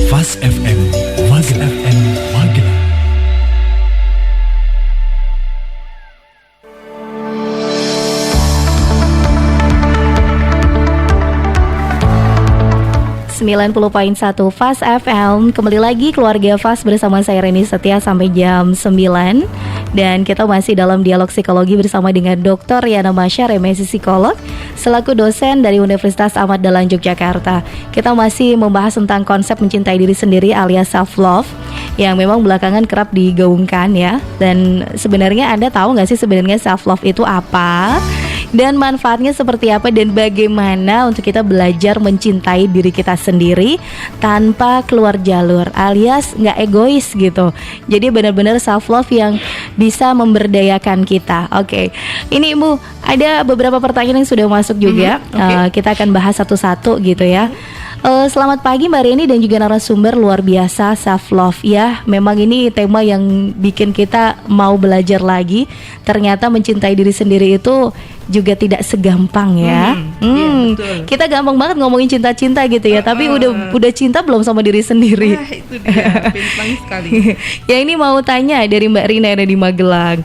Fast FM Magelang. 90.1 Fast FM. Kembali lagi keluarga Fast bersama saya Reni Setia sampai jam 9. Dan kita masih dalam dialog psikologi bersama dengan Dr. Yana Masyar, MSc Psikolog, selaku dosen dari Universitas Ahmad Dahlan Yogyakarta. Kita masih membahas tentang konsep mencintai diri sendiri alias self-love, yang memang belakangan kerap digaungkan ya. Dan sebenarnya Anda tahu gak sih sebenarnya self-love itu apa? Dan manfaatnya seperti apa, dan bagaimana untuk kita belajar mencintai diri kita sendiri tanpa keluar jalur alias gak egois gitu. Jadi benar-benar self-love yang bisa memberdayakan kita. Oke. Ini Ibu, ada beberapa pertanyaan yang sudah masuk juga. Kita akan bahas satu-satu gitu ya. Selamat pagi Mbak Reni dan juga narasumber luar biasa, self-love ya. Memang ini tema yang bikin kita mau belajar lagi. Ternyata mencintai diri sendiri itu juga tidak segampang ya. Betul. Kita gampang banget ngomongin cinta-cinta gitu ya, tapi udah cinta belum sama diri sendiri? Nah, itu dia, bintang sekali. Ya, ini mau tanya dari Mbak Rina yang ada di Magelang.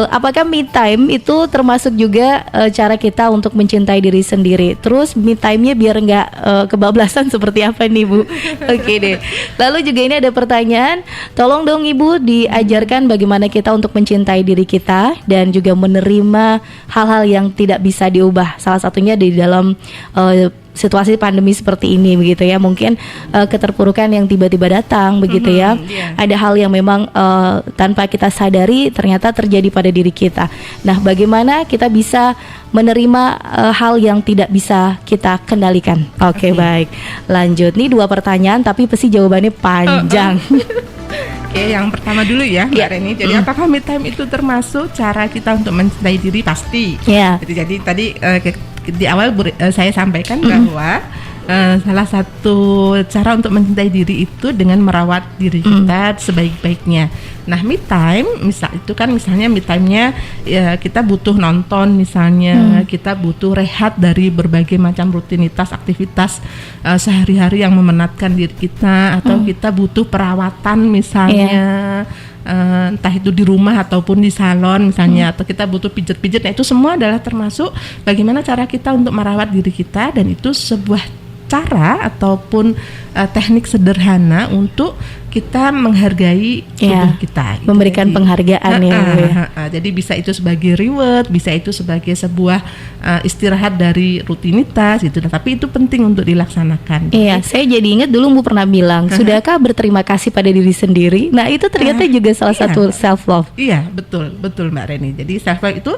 Apakah me time itu termasuk juga cara kita untuk mencintai diri sendiri? Terus me time-nya biar nggak kebablasan seperti apa nih Bu? Oke deh. Lalu juga ini ada pertanyaan, tolong dong Ibu diajarkan bagaimana kita untuk mencintai diri kita dan juga menerima hal-hal yang tidak bisa diubah. Salah satunya di dalam situasi pandemi seperti ini begitu ya. Mungkin keterpurukan yang tiba-tiba datang begitu ya. Ada hal yang memang tanpa kita sadari ternyata terjadi pada diri kita. Nah, bagaimana kita bisa menerima hal yang tidak bisa kita kendalikan? Oke, baik. Lanjut. Nih 2 pertanyaan tapi pasti jawabannya panjang. Oke, yang pertama dulu ya Mbak Reni. Jadi apakah me time itu termasuk cara kita untuk mencintai diri? Pasti. Jadi tadi di awal saya sampaikan bahwa salah satu cara untuk mencintai diri itu dengan merawat diri kita sebaik-baiknya. Nah, me time misalnya me time-nya ya, kita butuh nonton misalnya, kita butuh rehat dari berbagai macam rutinitas aktivitas sehari-hari yang memenatkan diri kita, atau kita butuh perawatan misalnya. Entah itu di rumah ataupun di salon misalnya, atau kita butuh pijet-pijet. Nah, itu semua adalah termasuk bagaimana cara kita untuk merawat diri kita, dan itu sebuah cara ataupun teknik sederhana untuk kita menghargai tubuh kita gitu. Memberikan penghargaan ya. Jadi bisa itu sebagai reward, bisa itu sebagai sebuah istirahat dari rutinitas gitu. Nah, tapi itu penting untuk dilaksanakan. Iya, saya jadi ingat dulu Bu pernah bilang, sudahkah berterima kasih pada diri sendiri? Nah, itu ternyata juga salah satu self love. Iya, betul Mbak Reni. Jadi self love itu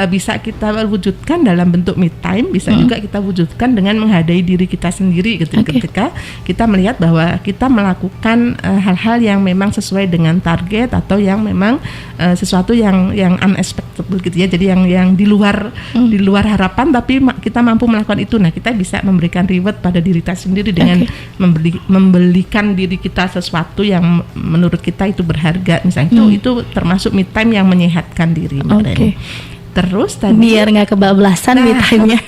bisa kita wujudkan dalam bentuk me time, bisa juga kita wujudkan dengan menghargai diri kita sendiri gitu. Ketika kita melihat bahwa kita melakukan hal-hal yang memang sesuai dengan target, atau yang memang sesuatu yang unexpected gitu ya. Jadi yang di luar harapan, tapi kita mampu melakukan itu. Nah, kita bisa memberikan reward pada diri kita sendiri dengan membelikan diri kita sesuatu yang menurut kita itu berharga. Misalnya itu termasuk me time yang menyehatkan diri. Terus tadi biar nggak kebablasan me time-nya.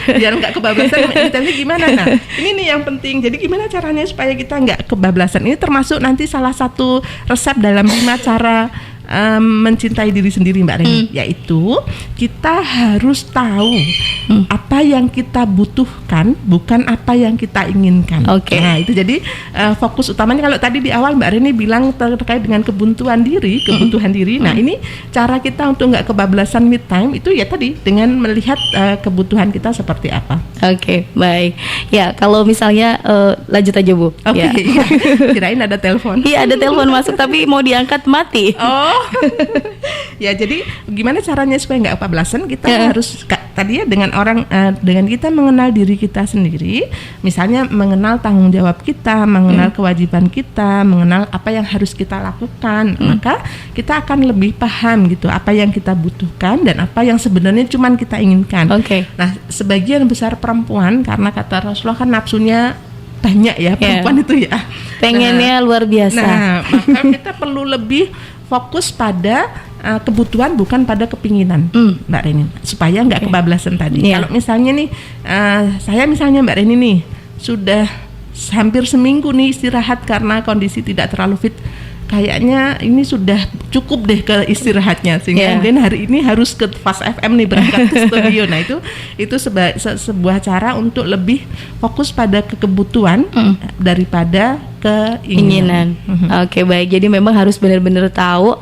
Biar nggak kebablasan me time-nya gimana? Nah, ini nih yang penting. Jadi gimana caranya supaya kita nggak kebablasan? Ini termasuk nanti salah satu resep dalam 5 cara mencintai diri sendiri Mbak Reni, yaitu kita harus tahu apa yang kita butuhkan, bukan apa yang kita inginkan. Nah, itu jadi fokus utamanya. Kalau tadi di awal Mbak Reni bilang terkait dengan kebutuhan diri. Nah, ini cara kita untuk nggak kebablasan me time itu ya tadi dengan melihat kebutuhan kita seperti apa. Baik. Ya, kalau misalnya lanjut aja Bu. Kirain ada telepon. Iya, ada telepon masuk tapi mau diangkat mati. Ya, jadi gimana caranya supaya nggak kebablasan? Kita harus tadi ya dengan kita mengenal diri kita sendiri, misalnya mengenal tanggung jawab kita, mengenal kewajiban kita, mengenal apa yang harus kita lakukan, maka kita akan lebih paham gitu apa yang kita butuhkan dan apa yang sebenarnya cuman kita inginkan. Nah, sebagian besar perempuan, karena kata Rasulullah kan nafsunya banyak ya perempuan itu ya, pengennya luar biasa. Nah, maka kita perlu lebih fokus pada kebutuhan bukan pada kepinginan, Mbak Reni, supaya nggak kebablasan tadi. Kalau misalnya nih, saya misalnya Mbak Reni nih sudah hampir seminggu nih istirahat karena kondisi tidak terlalu fit. Kayaknya ini sudah cukup deh ke istirahatnya, sehingga kemudian hari ini harus ke Fast FM nih, berangkat ke studio. Nah itu sebuah cara untuk lebih fokus pada kebutuhan daripada keinginan. Oke, baik. Jadi memang harus benar-benar tahu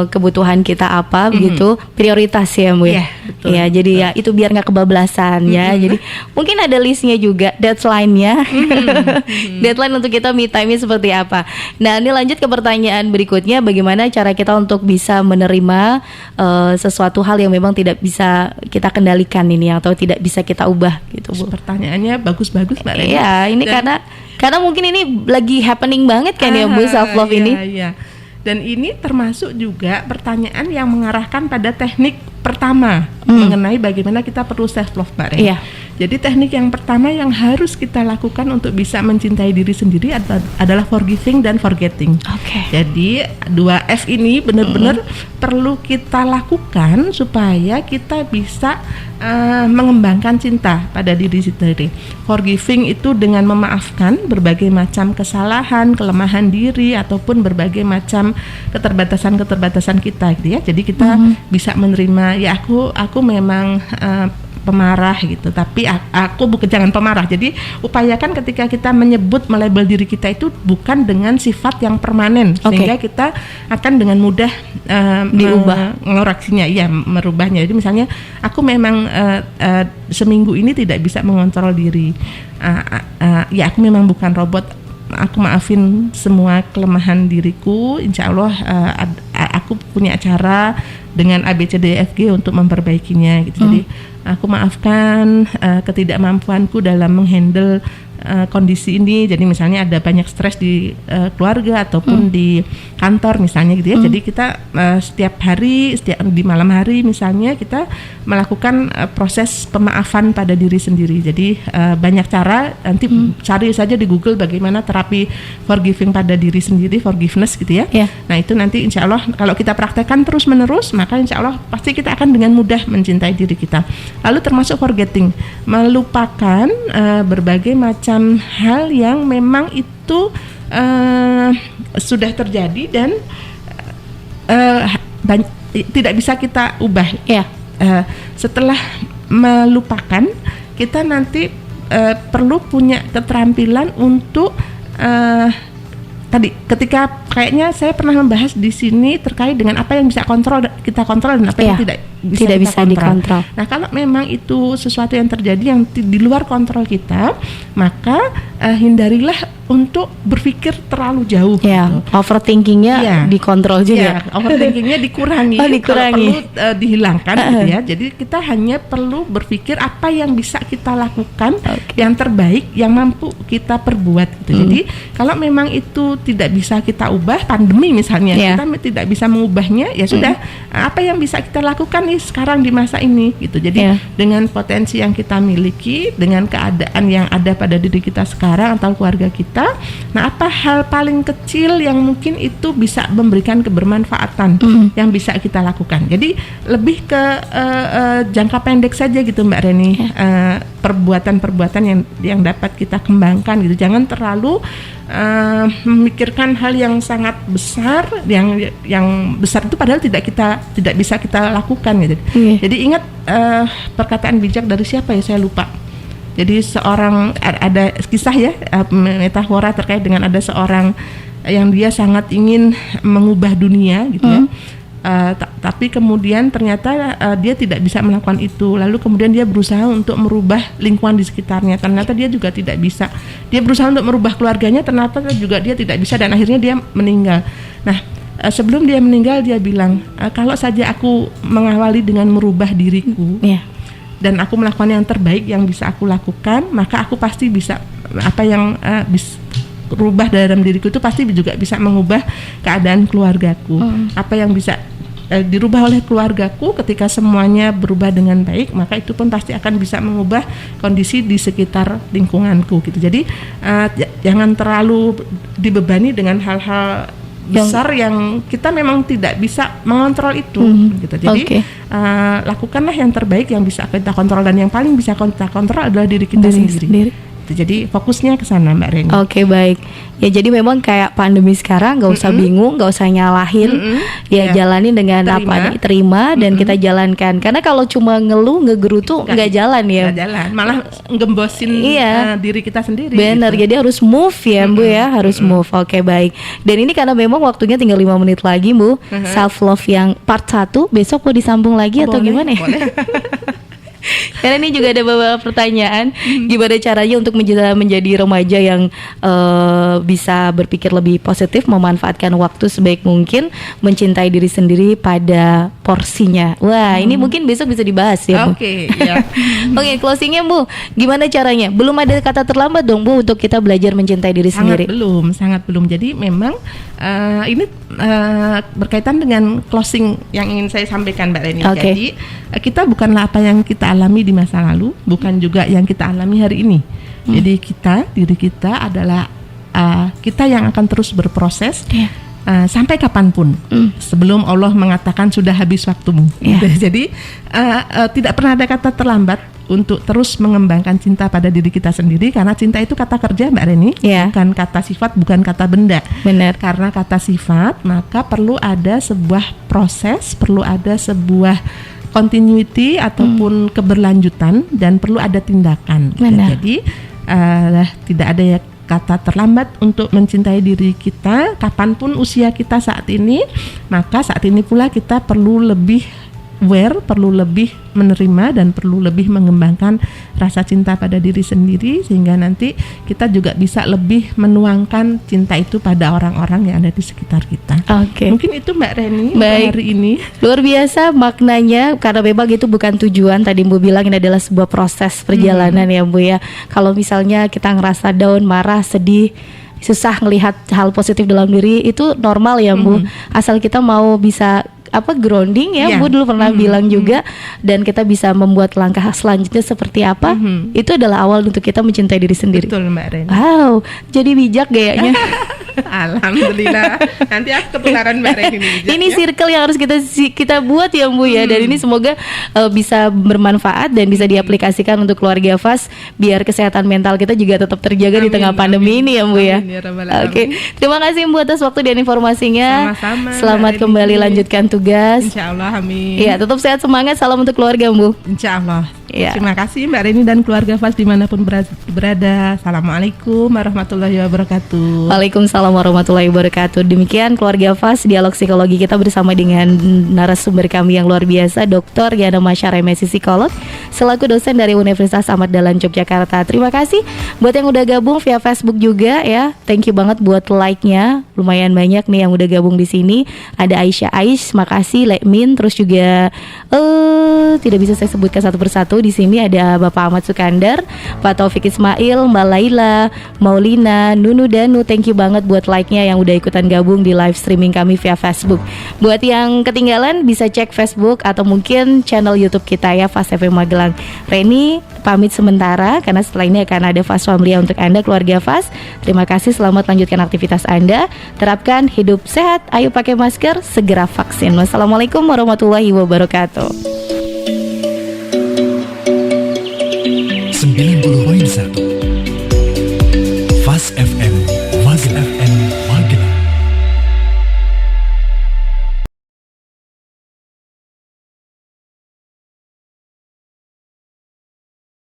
kebutuhan kita apa, begitu, prioritas ya, Bu. Iya, betul. Ya, jadi ya itu biar nggak kebablasan ya. Jadi mungkin ada listnya juga, deadline-nya. Deadline untuk kita me time-nya seperti apa. Nah, ini lanjut ke pertanyaan berikutnya, bagaimana cara kita untuk bisa menerima sesuatu hal yang memang tidak bisa kita kendalikan ini atau tidak bisa kita ubah gitu, Bu. Pertanyaannya bagus-bagus, Mbak Reni. Iya, ini karena mungkin ini lagi happening banget kan ya, Bu, self love ini. Iya. Dan ini termasuk juga pertanyaan yang mengarahkan pada teknik pertama mengenai bagaimana kita perlu self love, Mbak Reni. Iya. Jadi teknik yang pertama yang harus kita lakukan untuk bisa mencintai diri sendiri adalah forgiving dan forgetting. Jadi 2F ini benar-benar perlu kita lakukan supaya kita bisa mengembangkan cinta pada diri sendiri. Forgiving itu dengan memaafkan berbagai macam kesalahan, kelemahan diri ataupun berbagai macam keterbatasan kita gitu ya. Jadi kita bisa menerima, ya aku memang pemarah gitu, tapi aku bukan, jangan pemarah. Jadi upayakan ketika kita melabel diri kita itu bukan dengan sifat yang permanen, sehingga kita akan dengan mudah mengoreksinya, ya, merubahnya. Jadi misalnya aku memang seminggu ini tidak bisa mengontrol diri, ya aku memang bukan robot, aku maafin semua kelemahan diriku, insya Allah aku punya cara dengan ABCDEFG untuk memperbaikinya gitu. Jadi aku maafkan ketidakmampuanku dalam menghandle kondisi ini. Jadi misalnya ada banyak stres di keluarga ataupun di kantor misalnya gitu ya. Jadi kita setiap hari, di malam hari misalnya kita melakukan proses pemaafan pada diri sendiri. Jadi banyak cara, nanti cari saja di Google bagaimana terapi forgiving pada diri sendiri, forgiveness gitu ya. Nah itu nanti insya Allah kalau kita praktekkan terus menerus, maka insya Allah pasti kita akan dengan mudah mencintai diri kita. Lalu termasuk forgetting, melupakan berbagai macam hal yang memang itu sudah terjadi dan tidak bisa kita ubah. Setelah melupakan, kita nanti perlu punya keterampilan untuk tadi ketika kayaknya saya pernah membahas di sini terkait dengan apa yang bisa kita kontrol dan apa yang tidak bisa dikontrol. Nah, kalau memang itu sesuatu yang terjadi yang di luar kontrol kita, maka hindarilah untuk berpikir terlalu jauh. Gitu. Overthinkingnya dikontrol juga. Overthinkingnya dikurangi. Kalau perlu dihilangkan, gitu ya. Jadi kita hanya perlu berpikir apa yang bisa kita lakukan yang terbaik, yang mampu kita perbuat. Gitu. Jadi kalau memang itu tidak bisa kita ubah, pandemi misalnya, kita tidak bisa mengubahnya, ya sudah. Apa yang bisa kita lakukan nih sekarang di masa ini, gitu. Jadi dengan potensi yang kita miliki, dengan keadaan yang ada pada diri kita sekarang atau keluarga kita, nah apa hal paling kecil yang mungkin itu bisa memberikan kebermanfaatan yang bisa kita lakukan. Jadi lebih ke jangka pendek saja gitu, Mbak Reni. Perbuatan-perbuatan yang dapat kita kembangkan gitu. Jangan terlalu memikirkan hal yang sangat besar, yang besar itu padahal tidak bisa kita lakukan gitu. Jadi ingat perkataan bijak dari siapa ya, saya lupa. Jadi ada kisah ya, metafora terkait dengan ada seorang yang dia sangat ingin mengubah dunia gitu ya. Tapi kemudian ternyata dia tidak bisa melakukan itu. Lalu kemudian dia berusaha untuk merubah lingkungan di sekitarnya. Ternyata dia juga tidak bisa. Dia berusaha untuk merubah keluarganya, ternyata juga dia tidak bisa dan akhirnya dia meninggal. Nah, sebelum dia meninggal dia bilang, kalau saja aku mengawali dengan merubah diriku dan aku melakukan yang terbaik yang bisa aku lakukan, maka aku pasti bisa apa yang bisa rubah dalam diriku itu pasti juga bisa mengubah keadaan keluargaku. Apa yang bisa dirubah oleh keluargaku ketika semuanya berubah dengan baik, maka itu pun pasti akan bisa mengubah kondisi di sekitar lingkunganku gitu. Jadi jangan terlalu dibebani dengan hal-hal besar yang kita memang tidak bisa mengontrol itu gitu. Jadi lakukanlah yang terbaik yang bisa kita kontrol, dan yang paling bisa kita kontrol adalah diri kita sendiri. Jadi fokusnya ke sana Mbak Reni. Oke, baik. Ya jadi memang kayak pandemi sekarang nggak usah bingung, nggak usah nyalahin, jalanin dengan apa terima dan kita jalankan. Karena kalau cuma ngeluh ngegerutu nggak jalan ya. Nggak jalan, malah ngembosin diri kita sendiri. Benar, gitu. Jadi harus move ya Bu ya, harus move. Oke, baik. Dan ini karena memang waktunya tinggal 5 menit lagi Bu. Self love yang part 1 besok mau disambung lagi atau gimana ya? Karena ini juga ada beberapa pertanyaan, gimana caranya untuk menjadi remaja yang bisa berpikir lebih positif, memanfaatkan waktu sebaik mungkin, mencintai diri sendiri pada porsinya. Wah, ini mungkin besok bisa dibahas ya Bu. Oke, ya. Oke, closingnya Bu, gimana caranya? Belum ada kata terlambat dong Bu untuk kita belajar mencintai diri sendiri. Sangat belum. Jadi memang ini berkaitan dengan closing yang ingin saya sampaikan Mbak Reni. Jadi kita bukanlah apa yang kita alami di masa lalu, bukan juga yang kita alami hari ini. Jadi diri kita adalah kita yang akan terus berproses sampai kapanpun, sebelum Allah mengatakan sudah habis waktumu. Jadi tidak pernah ada kata terlambat untuk terus mengembangkan cinta pada diri kita sendiri, karena cinta itu kata kerja Mbak Reni, bukan kata sifat, bukan kata benda. Benar. Karena kata sifat, maka perlu ada sebuah proses, perlu ada sebuah continuity ataupun keberlanjutan, dan perlu ada tindakan. Jadi tidak ada kata terlambat untuk mencintai diri kita kapanpun usia kita saat ini. Maka saat ini pula kita perlu lebih aware, perlu lebih menerima, dan perlu lebih mengembangkan rasa cinta pada diri sendiri, sehingga nanti kita juga bisa lebih menuangkan cinta itu pada orang-orang yang ada di sekitar kita. Mungkin itu Mbak Reni untuk hari ini. Luar biasa maknanya, karena memang itu bukan tujuan. Tadi Bu bilang ini adalah sebuah proses perjalanan ya Bu ya. Kalau misalnya kita ngerasa down, marah, sedih, susah ngelihat hal positif dalam diri, itu normal ya Bu. Asal kita mau bisa grounding ya, Bu dulu pernah bilang juga, dan kita bisa membuat langkah selanjutnya seperti apa, itu adalah awal untuk kita mencintai diri sendiri. Betul Mbak Reni. Wow, jadi bijak gayanya. Alhamdulillah. Nanti aku ketularan Mbak Reni bijak. Ini circle yang harus kita buat ya Bu ya, dan ini semoga bisa bermanfaat dan bisa diaplikasikan untuk keluarga Fas, biar kesehatan mental kita juga tetap terjaga di tengah pandemi ini ya Bu ya. Terima kasih Bu atas waktu dan informasinya. Sama-sama. Selamat kembali lanjutkan tugas. Insyaallah, amin. Iya, tetap sehat, semangat, salam untuk keluarga Bu. Insyaallah. Terima kasih Mbak Reni dan keluarga Fas dimanapun berada. Assalamualaikum warahmatullahi wabarakatuh. Waalaikumsalam warahmatullahi wabarakatuh. Demikian keluarga Fas, dialog psikologi kita bersama dengan narasumber kami yang luar biasa, Dr. Yana Masya, MSc Psikolog, selaku dosen dari Universitas Ahmad Dahlan Yogyakarta. Terima kasih buat yang udah gabung via Facebook juga ya. Thank you banget buat like-nya. Lumayan banyak nih yang udah gabung di sini. Ada Aisyah Aish, makasih Lekmin, terus juga tidak bisa saya sebutkan satu persatu. Di sini ada Bapak Ahmad Sukandar, Pak Taufik Ismail, Mbak Laila, Maulina, Nunu Danu. Thank you banget buat like-nya yang udah ikutan gabung di live streaming kami via Facebook. Buat yang ketinggalan bisa cek Facebook atau mungkin channel YouTube kita ya, Fas FM Magelang. Reni pamit sementara karena setelah ini akan ada Fas Family untuk Anda keluarga Fas. Terima kasih, selamat lanjutkan aktivitas Anda. Terapkan hidup sehat, ayo pakai masker, segera vaksin. Wassalamualaikum warahmatullahi wabarakatuh. 90.1